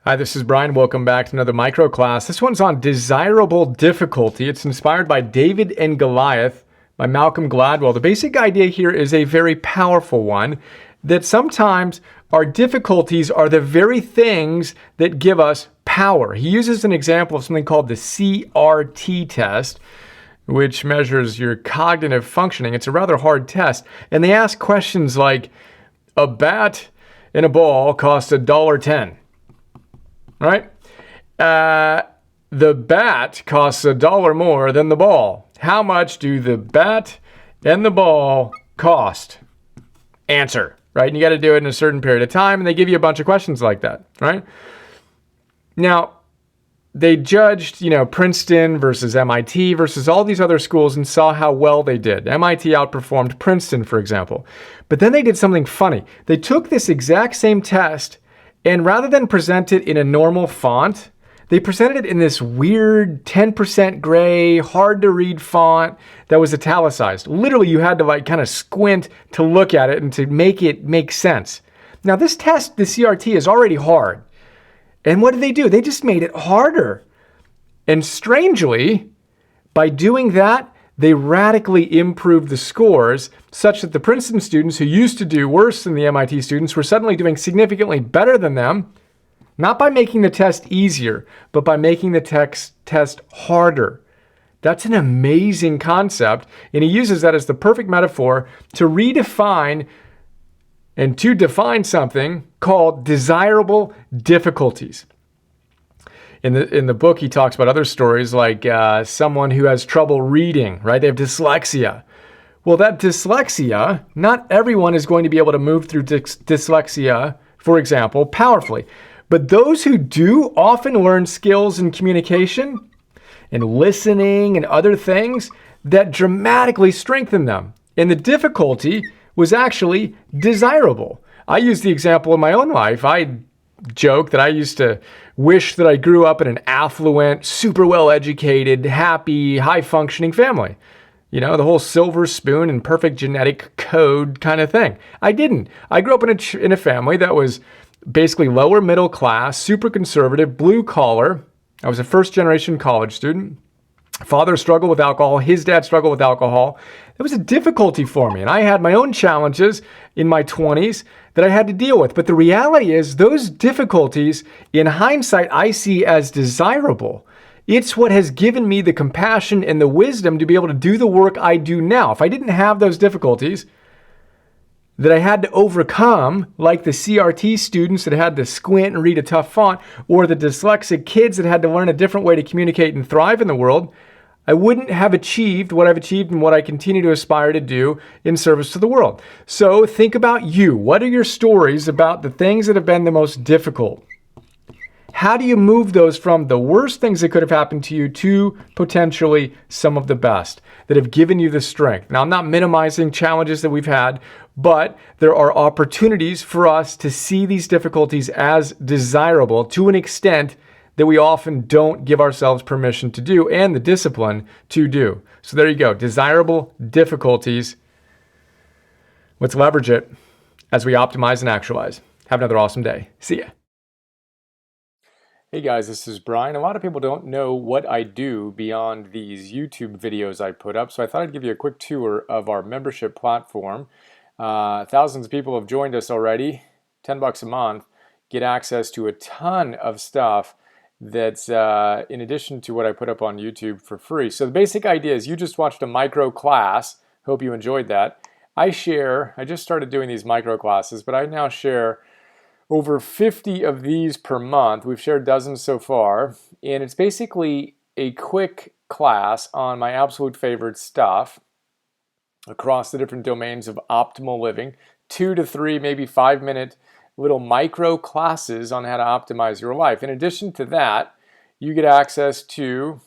Hi, this is Brian. Welcome back to another micro class. This one's on desirable difficulty. It's inspired by David and Goliath by Macolm Gladwell. The basic idea here is a very powerful one, that sometimes our difficulties are the very things that give us power. He uses an example of something called the Crt Test, which measures your cognitive functioning. It's a rather hard test. And they ask questions like, a bat and a ball cost $1.10. Right? The bat costs $1 more than the ball. How much do the bat and the ball cost? Answer. Right? And you got to do it in a certain period of time, and they give you a bunch of questions like that. Right? Now, they judged, Princeton versus MIT versus all these other schools and saw how well they did. MIT outperformed Princeton, for example. But then they did something funny. They took this exact same test, and rather than present it in a normal font, they presented it in this weird 10% gray, hard to read font that was italicized. Literally, you had to kind of squint to look at it and to make it make sense. Now, this test, the CRT, is already hard. And what did they do? They just made it harder. And strangely, by doing that, they radically improved the scores such that the Princeton students who used to do worse than the MIT students were suddenly doing significantly better than them, not by making the test easier, but by making the test harder. That's an amazing concept, and he uses that as the perfect metaphor to redefine and to define something called desirable difficulties. In the book, he talks about other stories like someone who has trouble reading, right? They have dyslexia. Well, that dyslexia, not everyone is going to be able to move through dyslexia, for example, powerfully. But those who do often learn skills in communication and listening and other things that dramatically strengthen them. And the difficulty was actually desirable. I use the example in my own life. I joke that I used to wish that I grew up in an affluent, super well-educated, happy, high-functioning family. The whole silver spoon and perfect genetic code kind of thing. I didn't. I grew up in a family that was basically lower middle class, super conservative, blue collar. I was a first-generation college student. Father struggled with alcohol. His dad struggled with alcohol. It was a difficulty for me. And I had my own challenges in my 20s that I had to deal with. But the reality is those difficulties, in hindsight, I see as desirable. It's what has given me the compassion and the wisdom to be able to do the work I do now. If I didn't have those difficulties that I had to overcome, like the CRT students that had to squint and read a tough font, or the dyslexic kids that had to learn a different way to communicate and thrive in the world, I wouldn't have achieved what I've achieved and what I continue to aspire to do in service to the world. So think about you. What are your stories about the things that have been the most difficult? How do you move those from the worst things that could have happened to you to potentially some of the best that have given you the strength? Now, I'm not minimizing challenges that we've had, but there are opportunities for us to see these difficulties as desirable to an extent that we often don't give ourselves permission to do and the discipline to do. So there you go. Desirable difficulties. Let's leverage it as we optimize and actualize. Have another awesome day. See ya. Hey guys, this is Brian. A lot of people don't know what I do beyond these YouTube videos I put up, so I thought I'd give you a quick tour of our membership platform. Thousands of people have joined us already. $10 a month. Get access to a ton of stuff that's in addition to what I put up on YouTube for free. So the basic idea is you just watched a micro class. Hope you enjoyed that. I just started doing these micro classes, but I now share over 50 of these per month. We've shared dozens so far, and it's basically a quick class on my absolute favorite stuff across the different domains of optimal living. 2 to 3, maybe 5-minute little micro classes on how to optimize your life. In addition to that, you get access to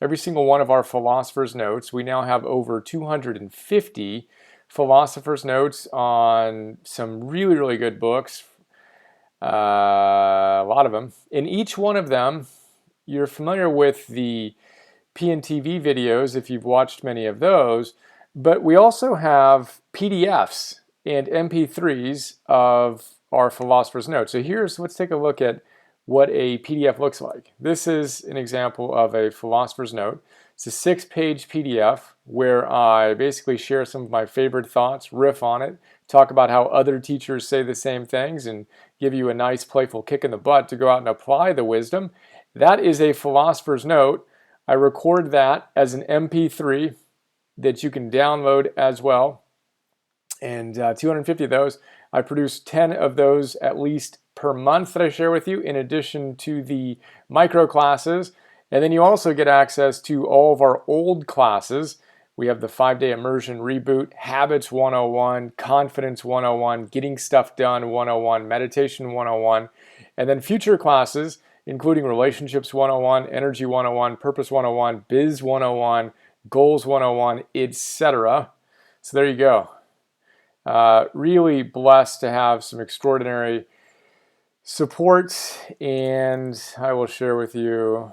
every single one of our Philosophers Notes. We now have over 250 Philosophers Notes on some really, really good books. A lot of them. In each one of them, you're familiar with the PNTV videos if you've watched many of those, but we also have PDFs and MP3s of our Philosopher's Notes. So let's take a look at what a PDF looks like. This is an example of a Philosopher's Note. It's a 6-page PDF where I basically share some of my favorite thoughts, riff on it, talk about how other teachers say the same things, and give you a nice playful kick in the butt to go out and apply the wisdom. That is a Philosopher's Note. I record that as an MP3 that you can download as well. And 250 of those. I produce 10 of those at least per month that I share with you, in addition to the micro classes. And then you also get access to all of our old classes. We have the 5-day immersion reboot, Habits 101, Confidence 101, Getting Stuff Done 101, Meditation 101, and then future classes, including Relationships 101, Energy 101, Purpose 101, Biz 101, Goals 101, etc. So there you go. Really blessed to have some extraordinary support, and I will share with you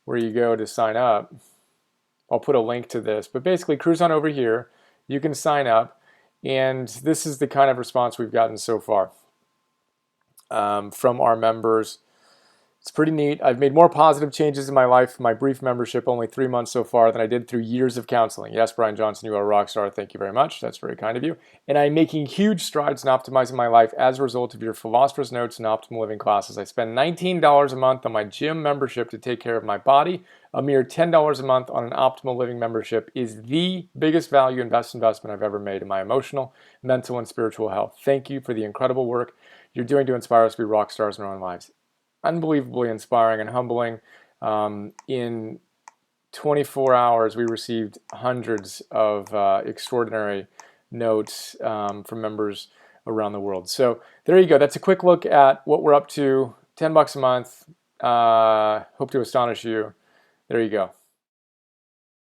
where you go to sign up. I'll put a link to this, but basically cruise on over here. You can sign up, and this is the kind of response we've gotten so far from our members. It's pretty neat. I've made more positive changes in my life in my brief membership, only 3 months so far, than I did through years of counseling. Yes, Brian Johnson, you are a rock star. Thank you very much. That's very kind of you. And I'm making huge strides in optimizing my life as a result of your Philosopher's Notes and Optimal Living classes. I spend $19 a month on my gym membership to take care of my body. A mere $10 a month on an Optimal Living membership is the biggest value investment I've ever made in my emotional, mental, and spiritual health. Thank you for the incredible work you're doing to inspire us to be rock stars in our own lives. Unbelievably inspiring and humbling. In 24 hours, we received hundreds of extraordinary notes from members around the world. So there you go. That's a quick look at what we're up to. $10 a month. Hope to astonish you. There you go.